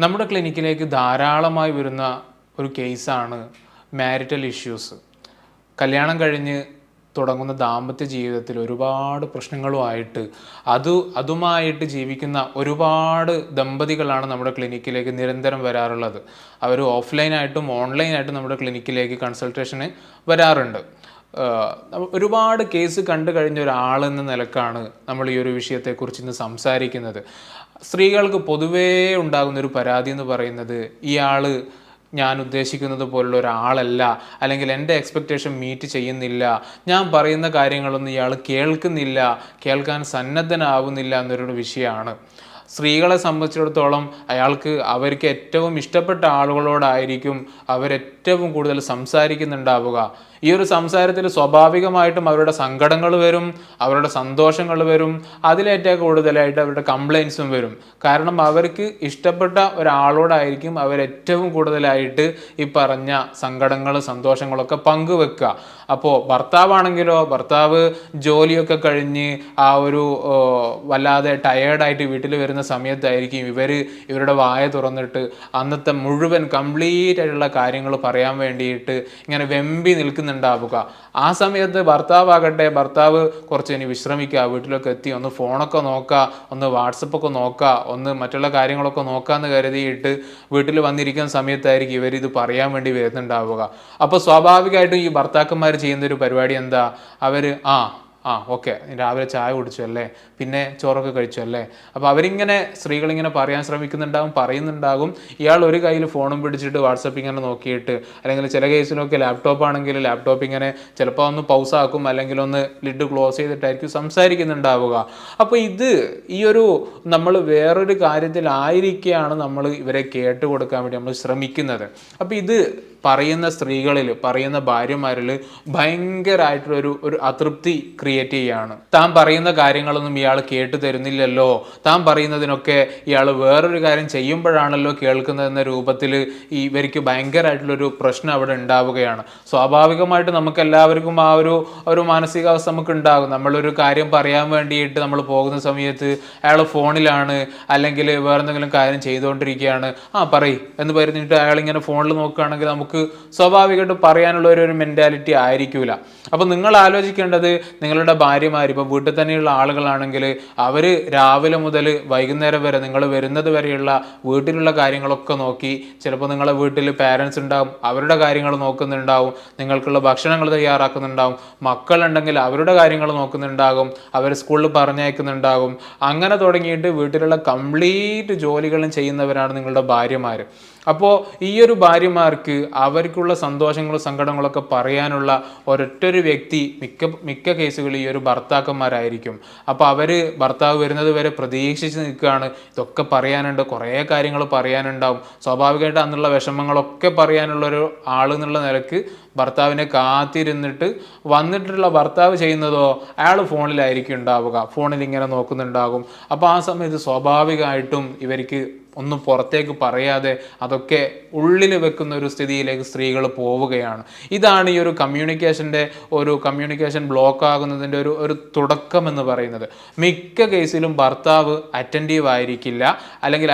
നമ്മുടെ ക്ലിനിക്കിലേക്ക് ധാരാളമായി വരുന്ന ഒരു കേസാണ് മാരിറ്റൽ ഇഷ്യൂസ്. കല്യാണം കഴിഞ്ഞ് തുടങ്ങുന്ന ദാമ്പത്യ ജീവിതത്തിൽ ഒരുപാട് പ്രശ്നങ്ങളുമായിട്ട് അതുമായിട്ട് ജീവിക്കുന്ന ഒരുപാട് ദമ്പതികളാണ് നമ്മുടെ ക്ലിനിക്കിലേക്ക് നിരന്തരം വരാറുള്ളത്. അവർ ഓഫ്ലൈനായിട്ടും ഓൺലൈനായിട്ടും നമ്മുടെ ക്ലിനിക്കിലേക്ക് കൺസൾട്ടേഷന് വരാറുണ്ട്. ഒരുപാട് കേസ് കണ്ടു കഴിഞ്ഞ ഒരാളെന്ന നിലക്കാണ് നമ്മൾ ഈ ഒരു വിഷയത്തെക്കുറിച്ച് ഇന്ന് സംസാരിക്കുന്നത്. സ്ത്രീകൾക്ക് പൊതുവേ ഉണ്ടാകുന്നൊരു പരാതി എന്ന് പറയുന്നത്, ഇയാൾ ഞാൻ ഉദ്ദേശിക്കുന്നത് പോലുള്ള ഒരാളല്ല, അല്ലെങ്കിൽ എൻ്റെ എക്സ്പെക്റ്റേഷൻ മീറ്റ് ചെയ്യുന്നില്ല, ഞാൻ പറയുന്ന കാര്യങ്ങളൊന്നും ഇയാൾ കേൾക്കുന്നില്ല, കേൾക്കാൻ സന്നദ്ധനാവുന്നില്ല എന്നൊരു വിഷയമാണ്. സ്ത്രീകളെ സംബന്ധിച്ചിടത്തോളം അവർക്ക് ഏറ്റവും ഇഷ്ടപ്പെട്ട ആളുകളോടായിരിക്കും അവരേറ്റവും കൂടുതൽ സംസാരിക്കുന്നുണ്ടാവുക. ഈ ഒരു സംസാരത്തിൽ സ്വാഭാവികമായിട്ടും അവരുടെ സങ്കടങ്ങൾ വരും, അവരുടെ സന്തോഷങ്ങൾ വരും, അതിലേറ്റവും കൂടുതലായിട്ട് അവരുടെ കംപ്ലൈൻസും വരും. കാരണം അവർക്ക് ഇഷ്ടപ്പെട്ട ഒരാളോടായിരിക്കും അവരേറ്റവും കൂടുതലായിട്ട് ഈ പറഞ്ഞ സങ്കടങ്ങളും സന്തോഷങ്ങളൊക്കെ പങ്കുവെക്കുക. അപ്പോൾ ഭർത്താവാണെങ്കിലോ, ഭർത്താവ് ജോലിയൊക്കെ കഴിഞ്ഞ് വല്ലാതെ ടയേർഡായിട്ട് വീട്ടിൽ വരുന്ന സമയത്തായിരിക്കും ഇവരുടെ വായ തുറന്നിട്ട് അന്നത്തെ മുഴുവൻ കംപ്ലീറ്റ് ആയിട്ടുള്ള കാര്യങ്ങൾ പറയാൻ വേണ്ടിയിട്ട് ഇങ്ങനെ വെമ്പി നിൽക്കുന്നുണ്ടാവുക. ആ സമയത്ത് ഭർത്താവ് കുറച്ച് ഇനി വിശ്രമിക്കുക, വീട്ടിലൊക്കെ എത്തി ഒന്ന് ഫോണൊക്കെ നോക്കുക, ഒന്ന് വാട്സപ്പൊക്കെ നോക്കുക, ഒന്ന് മറ്റുള്ള കാര്യങ്ങളൊക്കെ നോക്കാമെന്ന് കരുതിയിട്ട് വീട്ടിൽ വന്നിരിക്കുന്ന സമയത്തായിരിക്കും ഇവരിത് പറയാൻ വേണ്ടി വരുന്നുണ്ടാവുക. അപ്പോൾ സ്വാഭാവികമായിട്ടും ഈ ഭർത്താക്കന്മാർ ചെയ്യുന്നൊരു പരിപാടി എന്താ, അവർ ഓക്കെ രാവിലെ ചായ കുടിച്ചു അല്ലേ, പിന്നെ ചോറൊക്കെ കഴിച്ചു അല്ലേ. അപ്പോൾ സ്ത്രീകളിങ്ങനെ പറയാൻ പറയുന്നുണ്ടാകും. ഇയാൾ ഒരു കയ്യിൽ ഫോണും പിടിച്ചിട്ട് വാട്സപ്പ് ഇങ്ങനെ നോക്കിയിട്ട്, അല്ലെങ്കിൽ ചില കേസിലൊക്കെ ലാപ്ടോപ്പ് ആണെങ്കിൽ ലാപ്ടോപ്പ് ഇങ്ങനെ ചിലപ്പോൾ ഒന്ന് പൗസാക്കും, അല്ലെങ്കിൽ ഒന്ന് ലിഡ് ക്ലോസ് ചെയ്തിട്ടായിരിക്കും സംസാരിക്കുന്നുണ്ടാവുക. അപ്പോൾ നമ്മൾ വേറൊരു കാര്യത്തിലായിരിക്കുകയാണ് നമ്മൾ ഇവരെ കേട്ട് കൊടുക്കാൻ വേണ്ടി നമ്മൾ ശ്രമിക്കുന്നത്. അപ്പോൾ ഇത് പറയുന്ന സ്ത്രീകളിൽ, പറയുന്ന ഭാര്യമാരിൽ ഭയങ്കരമായിട്ടുള്ള അതൃപ്തി ക്രിയേറ്റ് ചെയ്യുകയാണ്. താൻ പറയുന്ന കാര്യങ്ങളൊന്നും ഇയാൾ കേട്ടു തരുന്നില്ലല്ലോ, താൻ പറയുന്നതിനൊക്കെ ഇയാൾ വേറൊരു കാര്യം ചെയ്യുമ്പോഴാണല്ലോ കേൾക്കുന്നതെന്ന രൂപത്തിൽ ഇവർക്ക് ഭയങ്കരമായിട്ടുള്ളൊരു പ്രശ്നം അവിടെ ഉണ്ടാവുകയാണ്. സ്വാഭാവികമായിട്ട് നമുക്ക് എല്ലാവർക്കും ഒരു മാനസികാവസ്ഥ നമുക്ക് ഉണ്ടാകും. നമ്മളൊരു കാര്യം പറയാൻ വേണ്ടിയിട്ട് നമ്മൾ പോകുന്ന സമയത്ത് അയാൾ ഫോണിലാണ്, അല്ലെങ്കിൽ വേറെന്തെങ്കിലും കാര്യം ചെയ്തുകൊണ്ടിരിക്കുകയാണ്, പറയ് എന്ന് പറഞ്ഞിട്ട് അയാളിങ്ങനെ ഫോണിൽ നോക്കുകയാണെങ്കിൽ നമുക്ക് സ്വാഭാവികമായിട്ട് പറയാനുള്ള ഒരു മെന്റാലിറ്റി ആയിരിക്കൂല. അപ്പോൾ നിങ്ങൾ ആലോചിക്കേണ്ടത്, നിങ്ങളുടെ ഭാര്യമാർ ഇപ്പോൾ വീട്ടിൽ തന്നെയുള്ള ആളുകളാണെങ്കിൽ അവർ രാവിലെ മുതൽ വൈകുന്നേരം വരെ നിങ്ങൾ വരുന്നത് വരെയുള്ള വീട്ടിലുള്ള കാര്യങ്ങളൊക്കെ നോക്കി, ചിലപ്പോൾ നിങ്ങളുടെ വീട്ടിൽ പാരൻസ് ഉണ്ടാവും, അവരുടെ കാര്യങ്ങൾ നോക്കുന്നുണ്ടാവും, നിങ്ങൾക്കുള്ള ഭക്ഷണങ്ങൾ തയ്യാറാക്കുന്നുണ്ടാവും, മക്കളുണ്ടെങ്കിൽ അവരുടെ കാര്യങ്ങൾ നോക്കുന്നുണ്ടാകും, അവർ സ്കൂളിൽ പറഞ്ഞയക്കുന്നുണ്ടാകും. അങ്ങനെ തുടങ്ങിയിട്ട് വീട്ടിലുള്ള കംപ്ലീറ്റ് ജോലികളും ചെയ്യുന്നവരാണ് നിങ്ങളുടെ ഭാര്യമാർ. അപ്പോൾ ഈ ഒരു ഭാര്യമാർക്ക് അവർക്കുള്ള സന്തോഷങ്ങളും സങ്കടങ്ങളൊക്കെ പറയാനുള്ള ഒരൊറ്റൊരു വ്യക്തി മിക്ക കേസുകളിൽ ഈ ഒരു ഭർത്താക്കന്മാരായിരിക്കും. അപ്പോൾ ഭർത്താവ് വരുന്നത് വരെ പ്രതീക്ഷിച്ച് നിൽക്കുകയാണ്, ഇതൊക്കെ പറയാനുണ്ട്, കുറേ കാര്യങ്ങൾ പറയാനുണ്ടാവും. സ്വാഭാവികമായിട്ട് അന്നുള്ള വിഷമങ്ങളൊക്കെ പറയാനുള്ളൊരു ആളെന്നുള്ള നിലക്ക് ഭർത്താവിനെ കാത്തിരുന്നിട്ട് വന്നിട്ടുള്ള ഭർത്താവ് ചെയ്യുന്നതോ അയാൾ ഫോണിലായിരിക്കും ഉണ്ടാവുക, ഫോണിൽ ഇങ്ങനെ നോക്കുന്നുണ്ടാകും. അപ്പോൾ ആ സമയത്ത് സ്വാഭാവികമായിട്ടും ഇവർക്ക് ഒന്നും പുറത്തേക്ക് പറയാതെ അതൊക്കെ ഉള്ളിൽ വെക്കുന്ന ഒരു സ്ഥിതിയിലേക്ക് സ്ത്രീകൾ പോവുകയാണ്. ഇതാണ് ഈ ഒരു കമ്മ്യൂണിക്കേഷൻ ബ്ലോക്ക് ആകുന്നതിൻ്റെ ഒരു തുടക്കം എന്ന് പറയുന്നത്. മിക്ക കേസിലും ഭർത്താവ് അറ്റൻറ്റീവ് ആയിരിക്കില്ല, അല്ലെങ്കിൽ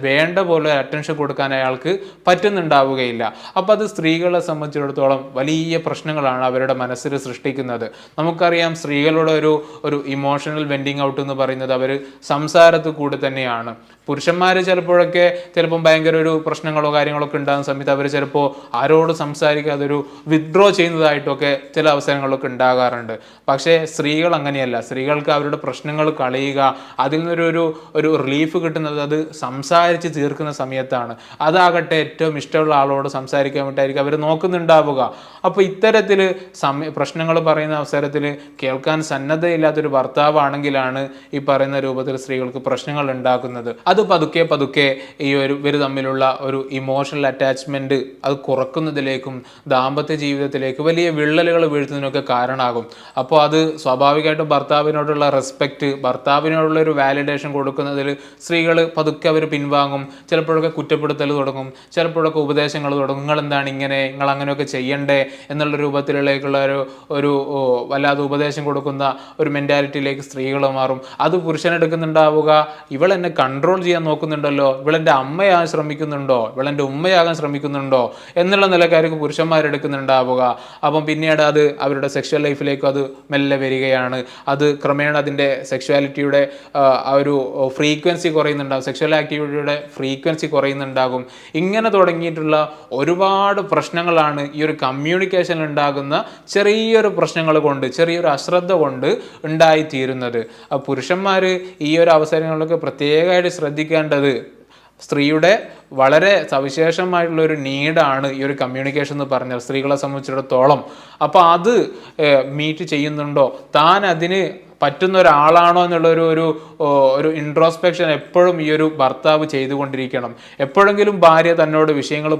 വേണ്ട പോലെ അറ്റൻഷൻ കൊടുക്കാൻ അയാൾക്ക് പറ്റുന്നുണ്ടാവുകയില്ല. അപ്പോൾ അത് സ്ത്രീകളെ സംബന്ധിച്ചിടത്തോളം വലിയ പ്രശ്നങ്ങളാണ് അവരുടെ മനസ്സിൽ സൃഷ്ടിക്കുന്നത്. നമുക്കറിയാം, സ്ത്രീകളുടെ ഒരു ഇമോഷണൽ വെൻഡിങ് ഔട്ട് എന്ന് പറയുന്നത് അവർ സംസാരത്തിൽ കൂടി തന്നെയാണ്. പുരുഷന്മാർ ചിലപ്പം ഭയങ്കര ഒരു പ്രശ്നങ്ങളോ കാര്യങ്ങളൊക്കെ ഉണ്ടാകുന്ന സമയത്ത് അവർ ചിലപ്പോൾ ആരോട് സംസാരിക്കാതെ വിത്ഡ്രോ ചെയ്യുന്നതായിട്ടൊക്കെ ചില അവസരങ്ങളൊക്കെ ഉണ്ടാകാറുണ്ട്. പക്ഷേ സ്ത്രീകൾ അങ്ങനെയല്ല. സ്ത്രീകൾക്ക് അവരുടെ പ്രശ്നങ്ങൾ കളയുക, അതിൽ നിന്നൊരു റിലീഫ് കിട്ടുന്നത് അത് സംസാരിച്ച് തീർക്കുന്ന സമയത്താണ്. അതാകട്ടെ ഏറ്റവും ഇഷ്ടമുള്ള ആളോട് സംസാരിക്കാൻ വേണ്ടിയിട്ടായിരിക്കും അവർ നോക്കുന്നുണ്ടാവുക. അപ്പോൾ ഇത്തരത്തിൽ പ്രശ്നങ്ങൾ പറയുന്ന അവസരത്തിൽ കേൾക്കാൻ സന്നദ്ധയില്ലാത്തൊരു ഭർത്താവാണെങ്കിലാണ് ഈ പറയുന്ന രൂപത്തിൽ സ്ത്രീകൾക്ക് പ്രശ്നങ്ങൾ ഉണ്ടാക്കുന്നത്. അത് പതുക്കെ ഇവർ തമ്മിലുള്ള ഒരു ഇമോഷണൽ അറ്റാച്ച്മെന്റ് അത് കുറക്കുന്നതിലേക്കും ദാമ്പത്യ ജീവിതത്തിലേക്ക് വലിയ വിള്ളലുകൾ വീഴ്ത്തുന്നതിനൊക്കെ കാരണമാകും. അപ്പോൾ അത് സ്വാഭാവികമായിട്ടും ഭർത്താവിനോടുള്ള റെസ്പെക്റ്റ്, ഭർത്താവിനോടുള്ള ഒരു വാലിഡേഷൻ കൊടുക്കുന്നതിൽ സ്ത്രീകൾ പതുക്കെ അവർ പിൻവാങ്ങും. ചിലപ്പോഴൊക്കെ കുറ്റപ്പെടുത്തൽ തുടങ്ങും, ചിലപ്പോഴൊക്കെ ഉപദേശങ്ങൾ തുടങ്ങും. നിങ്ങൾ എന്താണ് ഇങ്ങനെ, നിങ്ങൾ അങ്ങനെയൊക്കെ ചെയ്യണ്ടേ എന്നുള്ള രൂപത്തിലേക്കുള്ള ഒരു വല്ലാതെ ഉപദേശം കൊടുക്കുന്ന ഒരു മെന്റാലിറ്റിയിലേക്ക് സ്ത്രീകൾ മാറും. അത് പുരുഷനെടുക്കുന്നുണ്ടാവുക, ഇവൾ എന്നെ കൺട്രോൾ ചെയ്യാൻ നോക്കുന്നുണ്ടല്ലോ, ഇവളെൻ്റെ അമ്മയാകാൻ ശ്രമിക്കുന്നുണ്ടോ, ഇവളെൻ്റെ ഉമ്മയാകാൻ ശ്രമിക്കുന്നുണ്ടോ എന്നുള്ള നിലക്കാർക്ക് പുരുഷന്മാരെടുക്കുന്നുണ്ടാവുക. അപ്പം പിന്നീട് അത് അവരുടെ സെക്ഷൽ ലൈഫിലേക്കും അത് മെല്ലെ വരികയാണ്. അത് ക്രമേണ അതിൻ്റെ സെക്ഷുവാലിറ്റിയുടെ ആ ഒരു ഫ്രീക്വൻസി കുറയുന്നുണ്ടാകും, സെക്ഷൽ ആക്ടിവിറ്റിയുടെ ഫ്രീക്വൻസി കുറയുന്നുണ്ടാകും. ഇങ്ങനെ തുടങ്ങിയിട്ടുള്ള ഒരുപാട് പ്രശ്നങ്ങളാണ് ഈ ഒരു കമ്മ്യൂണിക്കേഷനിൽ ഉണ്ടാകുന്ന ചെറിയൊരു പ്രശ്നങ്ങൾ കൊണ്ട്, ചെറിയൊരു അശ്രദ്ധ കൊണ്ട് ഉണ്ടായിത്തീരുന്നത്. പുരുഷന്മാർ ഈ ഒരു അവസരങ്ങളിലൊക്കെ പ്രത്യേകമായിട്ട് ശ്രദ്ധിക്കേണ്ടത് സ്ത്രീയുടെ വളരെ സവിശേഷമായിട്ടുള്ള ഒരു നീഡാണ് ഈ ഒരു കമ്മ്യൂണിക്കേഷൻ എന്ന് പറഞ്ഞാൽ സ്ത്രീകളെ സംബന്ധിച്ചിടത്തോളം. അപ്പോൾ അത് മീറ്റ് ചെയ്യുന്നുണ്ടോ, താൻ അതിന് പറ്റുന്ന ഒരാളാണോ എന്നുള്ള ഒരു ഇൻട്രോസ്പെക്ഷൻ എപ്പോഴും ഈ ഒരു ഭർത്താവ് ചെയ്തുകൊണ്ടിരിക്കണം. എപ്പോഴെങ്കിലും ഭാര്യ തന്നോട് വിഷയങ്ങൾ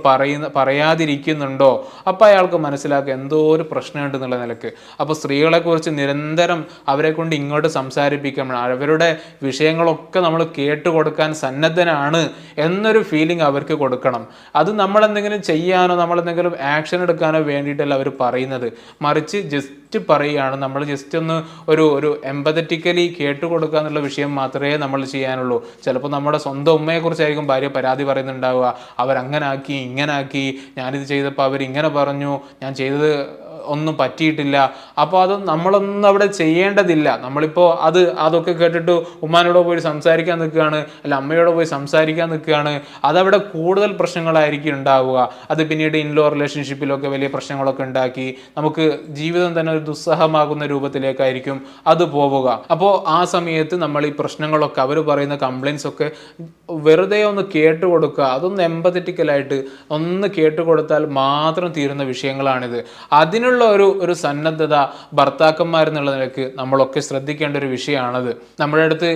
പറയാതിരിക്കുന്നുണ്ടോ, അപ്പോൾ അയാൾക്ക് മനസ്സിലാക്കുക എന്തോ ഒരു പ്രശ്നമുണ്ട് എന്നുള്ള നിലക്ക്. അപ്പോൾ സ്ത്രീകളെക്കുറിച്ച് നിരന്തരം അവരെ കൊണ്ട് ഇങ്ങോട്ട് സംസാരിപ്പിക്കണം, അവരുടെ വിഷയങ്ങളൊക്കെ നമ്മൾ കേട്ടുകൊടുക്കാൻ സന്നദ്ധനാണ് എന്നൊരു ഫീലിംഗ് അവർക്ക് കൊടുക്കണം. അത് നമ്മളെന്തെങ്കിലും ചെയ്യാനോ നമ്മളെന്തെങ്കിലും ആക്ഷൻ എടുക്കാനോ വേണ്ടിയിട്ടല്ല അവർ പറയുന്നത്, മറിച്ച് ജസ്റ്റ് പറയുകയാണ്. നമ്മൾ ജസ്റ്റ് ഒന്ന് ഒരു എമ്പതറ്റിക്കലി കേട്ടുകൊടുക്കുക എന്നുള്ള വിഷയം മാത്രമേ നമ്മൾ ചെയ്യാനുള്ളൂ. ചിലപ്പോൾ നമ്മുടെ സ്വന്തം ഉമ്മയെക്കുറിച്ചായിരിക്കും ഭാര്യ പരാതി പറയുന്നുണ്ടാവുക, അവരങ്ങനാക്കി ഇങ്ങനാക്കി, ഞാനിത് ചെയ്തപ്പോൾ അവരിങ്ങനെ പറഞ്ഞു, ഞാൻ ചെയ്തത് ഒന്നും പറ്റിയിട്ടില്ല. അപ്പോൾ അത് നമ്മളൊന്നും അവിടെ ചെയ്യേണ്ടതില്ല. നമ്മളിപ്പോൾ അതൊക്കെ കേട്ടിട്ട് ഉമ്മാനോട് പോയി സംസാരിക്കാൻ നിൽക്കുകയാണ്, അല്ല അമ്മയോട് പോയി സംസാരിക്കാൻ നിൽക്കുകയാണ്, അതവിടെ കൂടുതൽ പ്രശ്നങ്ങളായിരിക്കും ഉണ്ടാവുക. അത് പിന്നീട് ഇൻലോ റിലേഷൻഷിപ്പിലൊക്കെ വലിയ പ്രശ്നങ്ങളൊക്കെ ഉണ്ടാക്കി നമുക്ക് ജീവിതം തന്നെ ഒരു ദുസ്സഹമാകുന്ന രൂപത്തിലേക്കായിരിക്കും അത് പോവുക. അപ്പോൾ ആ സമയത്ത് നമ്മൾ ഈ പ്രശ്നങ്ങളൊക്കെ, അവർ പറയുന്ന കംപ്ലയിൻസ് ഒക്കെ വെറുതെ ഒന്ന് കേട്ടുകൊടുക്കുക, അതൊന്ന് എമ്പതറ്റിക്കലായിട്ട് ഒന്ന് കേട്ടുകൊടുത്താൽ മാത്രം തീരുന്ന വിഷയങ്ങളാണിത്. അതിനുള്ള ഒരു സന്നദ്ധത ഭർത്താക്കന്മാരെന്നുള്ള നിലക്ക് നമ്മളൊക്കെ ശ്രദ്ധിക്കേണ്ട ഒരു വിഷയമാണത്. നമ്മുടെ അടുത്ത്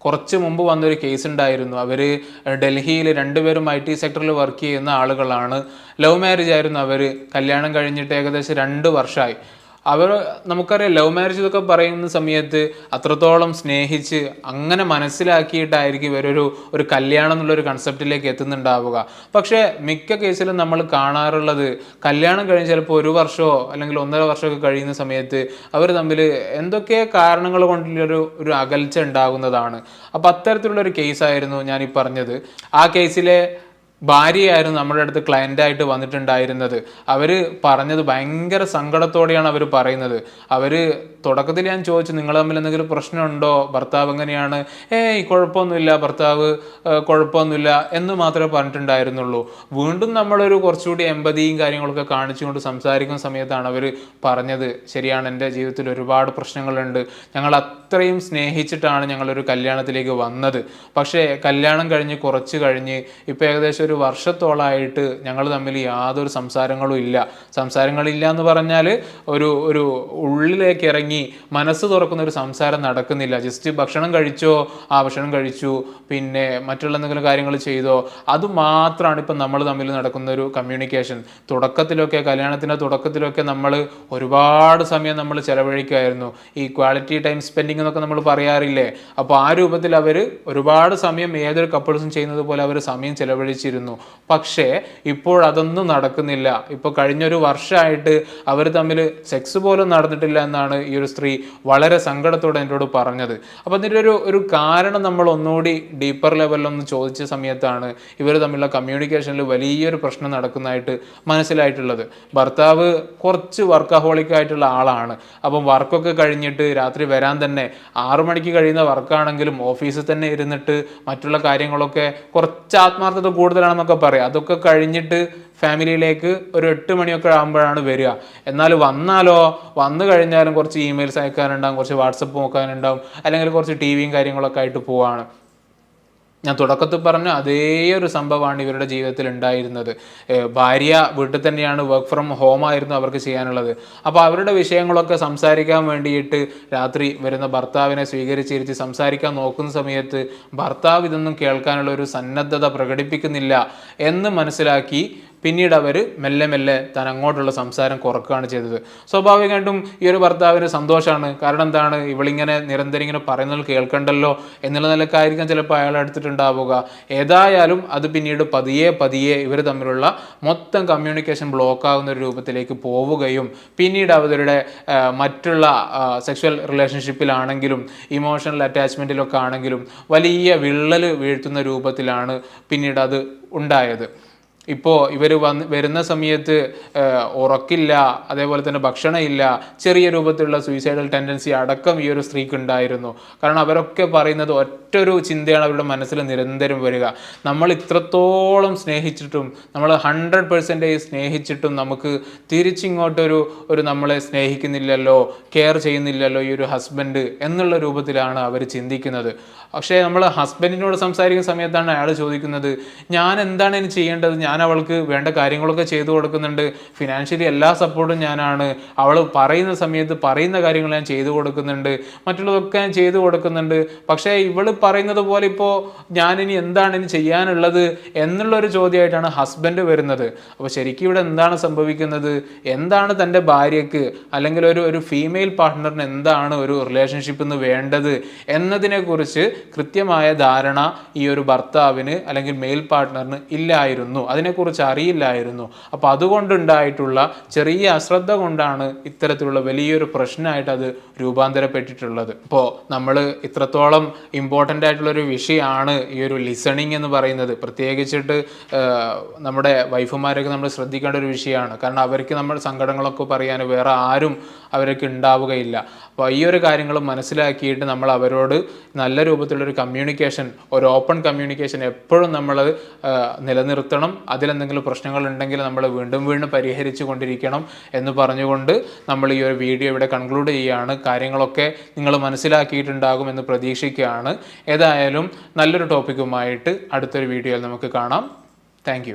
കുറച്ച് മുമ്പ് വന്നൊരു കേസ് ഉണ്ടായിരുന്നു. അവർ ഡൽഹിയിൽ രണ്ടുപേരും IT സെക്ടറിൽ വർക്ക് ചെയ്യുന്ന ആളുകളാണ്. ലവ് മാരേജ് ആയിരുന്നു. അവർ കല്യാണം കഴിഞ്ഞിട്ട് ഏകദേശം 2 വർഷമായി. നമുക്കറിയാം, ലവ് മാരേജ് എന്നൊക്കെ പറയുന്ന സമയത്ത് അത്രത്തോളം സ്നേഹിച്ച് അങ്ങനെ മനസ്സിലാക്കിയിട്ടായിരിക്കും ഇവരൊരു കല്യാണം എന്നുള്ളൊരു കൺസെപ്റ്റിലേക്ക് എത്തുന്നുണ്ടാവുക. പക്ഷേ മിക്ക കേസിലും നമ്മൾ കാണാറുള്ളത് കല്യാണം കഴിഞ്ഞ് ചിലപ്പോൾ 1 വർഷമോ അല്ലെങ്കിൽ 1.5 വർഷമൊക്കെ കഴിയുന്ന സമയത്ത് അവർ തമ്മിൽ എന്തൊക്കെ കാരണങ്ങൾ കൊണ്ടുള്ളൊരു അകൽച്ച ഉണ്ടാകുന്നതാണ്. അപ്പോൾ അത്തരത്തിലുള്ളൊരു കേസായിരുന്നു ഞാൻ ഈ പറഞ്ഞത്. ആ കേസിലെ ഭാര്യയായിരുന്നു നമ്മുടെ അടുത്ത് ക്ലയൻ്റായിട്ട് വന്നിട്ടുണ്ടായിരുന്നത്. അവർ പറഞ്ഞത് ഭയങ്കര സങ്കടത്തോടെയാണ് അവർ പറയുന്നത്. അവർ തുടക്കത്തിൽ ഞാൻ ചോദിച്ചു, നിങ്ങൾ തമ്മിൽ എന്തെങ്കിലും പ്രശ്നമുണ്ടോ, ഭർത്താവ് എങ്ങനെയാണ്? കുഴപ്പമൊന്നുമില്ല, ഭർത്താവ് കുഴപ്പമൊന്നുമില്ല എന്ന് മാത്രമേ പറഞ്ഞിട്ടുണ്ടായിരുന്നുള്ളൂ. വീണ്ടും നമ്മളൊരു കുറച്ചുകൂടി എമ്പതിയും കാര്യങ്ങളൊക്കെ കാണിച്ചുകൊണ്ട് സംസാരിക്കുന്ന സമയത്താണ് അവർ പറഞ്ഞത്, ശരിയാണ്, എൻ്റെ ജീവിതത്തിൽ ഒരുപാട് പ്രശ്നങ്ങളുണ്ട്, ഞങ്ങൾ അത്രയും സ്നേഹിച്ചിട്ടാണ് ഞങ്ങളൊരു കല്യാണത്തിലേക്ക് വന്നത്. പക്ഷേ കല്യാണം കഴിഞ്ഞ് കുറച്ച് കഴിഞ്ഞ് ഇപ്പോൾ ഏകദേശം 1 വർഷത്തോളമായിട്ട് ഞങ്ങൾ തമ്മിൽ യാതൊരു സംസാരങ്ങളില്ല എന്ന് പറഞ്ഞാൽ ഒരു ഉള്ളിലേക്ക് ഇറങ്ങി മനസ്സ് തുറക്കുന്ന ഒരു സംസാരം നടക്കുന്നില്ല. ജസ്റ്റ് ഭക്ഷണം കഴിച്ചോ, ഭക്ഷണം കഴിച്ചു, പിന്നെ മറ്റുള്ള എന്തെങ്കിലും കാര്യങ്ങൾ ചെയ്തോ, അത് മാത്രമാണ് ഇപ്പം നമ്മൾ തമ്മിൽ നടക്കുന്ന ഒരു കമ്മ്യൂണിക്കേഷൻ. കല്യാണത്തിൻ്റെ തുടക്കത്തിലൊക്കെ നമ്മൾ ഒരുപാട് സമയം നമ്മൾ ചിലവഴിക്കുമായിരുന്നു. ഈ ക്വാളിറ്റി ടൈം സ്പെൻഡിങ് എന്നൊക്കെ നമ്മൾ പറയാറില്ലേ. അപ്പോൾ ആ രൂപത്തിൽ അവർ ഒരുപാട് സമയം ഏതൊരു കപ്പിൾസും ചെയ്യുന്നത് പോലെ അവർ സമയം ചിലവഴിച്ചിരുന്നു. പക്ഷേ ഇപ്പോൾ അതൊന്നും നടക്കുന്നില്ല. ഇപ്പോൾ കഴിഞ്ഞൊരു വർഷമായിട്ട് അവർ തമ്മിൽ സെക്സ് പോലും നടന്നിട്ടില്ല എന്നാണ് ഈ ഒരു സ്ത്രീ വളരെ സങ്കടത്തോടെ എന്നോട് പറഞ്ഞത്. അപ്പോൾ അതിൻ്റെ ഒരു കാരണം നമ്മൾ ഒന്നുകൂടി ഡീപ്പർ ലെവലിലൊന്ന് ചോദിച്ച സമയത്താണ് ഇവർ തമ്മിലുള്ള കമ്മ്യൂണിക്കേഷനിൽ വലിയൊരു പ്രശ്നം നടക്കുന്നതായിട്ട് മനസ്സിലായിട്ടുള്ളത്. ഭർത്താവ് കുറച്ച് വർക്കഹോളിക് ആയിട്ടുള്ള ആളാണ്. അപ്പം വർക്കൊക്കെ കഴിഞ്ഞിട്ട് രാത്രി വരാൻ തന്നെ 6 മണിക്ക് കഴിയുന്ന വർക്കാണെങ്കിലും ഓഫീസിൽ തന്നെ ഇരുന്നിട്ട് മറ്റുള്ള കാര്യങ്ങളൊക്കെ കുറച്ച് ആത്മാർത്ഥത കൂടുതലാണെന്നൊക്കെ പറയാം. അതൊക്കെ കഴിഞ്ഞിട്ട് ഫാമിലിയിലേക്ക് ഒരു 8 മണിയൊക്കെ ആകുമ്പോഴാണ് വരിക. എന്നാൽ വന്നു കഴിഞ്ഞാലും കുറച്ച് ഇമെയിൽസ് അയക്കാനുണ്ടാകും, കുറച്ച് വാട്സപ്പ് നോക്കാനുണ്ടാകും, അല്ലെങ്കിൽ കുറച്ച് TVയും കാര്യങ്ങളൊക്കെ ആയിട്ട് പോവാണ്. ഞാൻ തുടക്കത്തിൽ പറഞ്ഞ അതേ ഒരു സംഭവമാണ് ഇവരുടെ ജീവിതത്തിൽ ഉണ്ടായിരുന്നത്. ഭാര്യ വീട്ടിൽ തന്നെയാണ്, വർക്ക് ഫ്രം ഹോം ആയിരുന്നു അവർക്ക് ചെയ്യാനുള്ളത്. അപ്പോൾ അവരുടെ വിഷയങ്ങളൊക്കെ സംസാരിക്കാൻ വേണ്ടിയിട്ട് രാത്രി വരുന്ന ഭർത്താവിനെ സ്വീകരിച്ചിരുത്തി സംസാരിക്കാൻ നോക്കുന്ന സമയത്ത് ഭർത്താവ് ഇതൊന്നും കേൾക്കാനുള്ള ഒരു സന്നദ്ധത പ്രകടിപ്പിക്കുന്നില്ല എന്ന് മനസ്സിലാക്കി പിന്നീട് അവർ മെല്ലെ മെല്ലെ താൻ അങ്ങോട്ടുള്ള സംസാരം കുറക്കുകയാണ് ചെയ്തത്. സ്വാഭാവികമായിട്ടും ഈ ഒരു ഭർത്താവിന് സന്തോഷമാണ്. കാരണം എന്താണ്, ഇവളിങ്ങനെ നിരന്തരം ഇങ്ങനെ പറയുന്നത് കേൾക്കണ്ടല്ലോ എന്നുള്ള നിലക്കായിരിക്കും ചിലപ്പോൾ അയാൾ എടുത്തിട്ടുണ്ടാവുക. ഏതായാലും അത് പിന്നീട് പതിയെ പതിയെ ഇവർ തമ്മിലുള്ള മൊത്തം കമ്മ്യൂണിക്കേഷൻ ബ്ലോക്ക് ആകുന്ന ഒരു രൂപത്തിലേക്ക് പോവുകയും പിന്നീട് അവരുടെ മറ്റുള്ള സെക്ഷൽ റിലേഷൻഷിപ്പിലാണെങ്കിലും ഇമോഷണൽ അറ്റാച്ച്മെൻറ്റിലൊക്കെ ആണെങ്കിലും വലിയ വിള്ളൽ വീഴ്ത്തുന്ന രൂപത്തിലാണ് പിന്നീട് അത് ഉണ്ടായത്. ഇപ്പോൾ ഇവർ വരുന്ന സമയത്ത് ഉറക്കില്ല, അതേപോലെ തന്നെ ഭക്ഷണമില്ല, ചെറിയ രൂപത്തിലുള്ള സൂയിസൈഡൽ ടെൻഡൻസി അടക്കം ഈ ഒരു സ്ത്രീക്ക് ഉണ്ടായിരുന്നു. കാരണം അവരൊക്കെ പറയുന്നത് ഒറ്റൊരു ചിന്തയാണ് അവരുടെ മനസ്സിൽ നിരന്തരം വരിക, നമ്മൾ ഇത്രത്തോളം സ്നേഹിച്ചിട്ടും, നമ്മൾ 100% സ്നേഹിച്ചിട്ടും നമുക്ക് തിരിച്ചിങ്ങോട്ടൊരു നമ്മളെ സ്നേഹിക്കുന്നില്ലല്ലോ, കെയർ ചെയ്യുന്നില്ലല്ലോ ഈ ഒരു ഹസ്ബൻഡ് എന്നുള്ള രൂപത്തിലാണ് അവർ ചിന്തിക്കുന്നത്. പക്ഷേ നമ്മൾ ഹസ്ബൻഡിനോട് സംസാരിക്കുന്ന സമയത്താണ് അയാൾ ചോദിക്കുന്നത്, ഞാൻ എന്താണ് ഇനി ചെയ്യേണ്ടത്, ഞാൻ അവൾക്ക് വേണ്ട കാര്യങ്ങളൊക്കെ ചെയ്തു കൊടുക്കുന്നുണ്ട്, ഫിനാൻഷ്യലി എല്ലാ സപ്പോർട്ടും ഞാനാണ്, അവൾ പറയുന്ന സമയത്ത് പറയുന്ന കാര്യങ്ങൾ ഞാൻ ചെയ്തു കൊടുക്കുന്നുണ്ട്, മറ്റുള്ളതൊക്കെ ഞാൻ ചെയ്തു കൊടുക്കുന്നുണ്ട്, പക്ഷേ ഇവൾ പറയുന്നത് പോലെ ഇപ്പോൾ ഞാനിനി എന്താണ് ഇനി ചെയ്യാനുള്ളത് എന്നുള്ളൊരു ചോദ്യമായിട്ടാണ് ഹസ്ബൻഡ് വരുന്നത്. അപ്പോൾ ശരിക്കും ഇവിടെ എന്താണ് സംഭവിക്കുന്നത്, എന്താണ് തൻ്റെ ഭാര്യയ്ക്ക് അല്ലെങ്കിൽ ഒരു ഫീമെയിൽ പാർട്ട്ണറിന് എന്താണ് ഒരു റിലേഷൻഷിപ്പിൽ നിന്ന് വേണ്ടത് എന്നതിനെക്കുറിച്ച് കൃത്യമായ ധാരണ ഈ ഒരു ഭർത്താവിന് അല്ലെങ്കിൽ മെയിൽ പാർട്ട്ണറിന് ഇല്ലായിരുന്നു, അതിനെക്കുറിച്ച് അറിയില്ലായിരുന്നു. അപ്പോൾ അതുകൊണ്ടുണ്ടായിട്ടുള്ള ചെറിയ അശ്രദ്ധ കൊണ്ടാണ് ഇത്തരത്തിലുള്ള വലിയൊരു പ്രശ്നമായിട്ട് അത് രൂപാന്തരപ്പെട്ടിട്ടുള്ളത്. ഇപ്പോൾ നമ്മൾ ഇത്രത്തോളം ഇമ്പോർട്ടൻ്റ് ആയിട്ടുള്ളൊരു വിഷയമാണ് ഈ ഒരു ലിസണിങ് എന്ന് പറയുന്നത്. പ്രത്യേകിച്ചിട്ട് നമ്മുടെ വൈഫുമാരൊക്കെ നമ്മൾ ശ്രദ്ധിക്കേണ്ട ഒരു വിഷയമാണ്. കാരണം അവർക്ക് നമ്മൾ സങ്കടങ്ങളൊക്കെ പറയാൻ വേറെ ആരും അവർക്ക് ഉണ്ടാവുകയില്ല. അപ്പോൾ ഈ ഒരു കാര്യങ്ങൾ മനസ്സിലാക്കിയിട്ട് നമ്മൾ അവരോട് നല്ല രൂപത്തിലുള്ളൊരു കമ്മ്യൂണിക്കേഷൻ, ഒരു ഓപ്പൺ കമ്മ്യൂണിക്കേഷൻ എപ്പോഴും നമ്മൾ നിലനിർത്തണം. അതിലെന്തെങ്കിലും പ്രശ്നങ്ങളുണ്ടെങ്കിൽ നമ്മൾ വീണ്ടും വീണ്ടും പരിഹരിച്ചു കൊണ്ടിരിക്കണം എന്ന് പറഞ്ഞുകൊണ്ട് നമ്മൾ ഈ ഒരു വീഡിയോ ഇവിടെ കൺക്ലൂഡ് ചെയ്യുകയാണ്. കാര്യങ്ങളൊക്കെ നിങ്ങൾ മനസ്സിലാക്കിയിട്ടുണ്ടാകുമെന്ന് പ്രതീക്ഷിക്കുകയാണ്. ഏതായാലും നല്ലൊരു ടോപ്പിക്കുമായിട്ട് അടുത്തൊരു വീഡിയോയിൽ നമുക്ക് കാണാം. താങ്ക്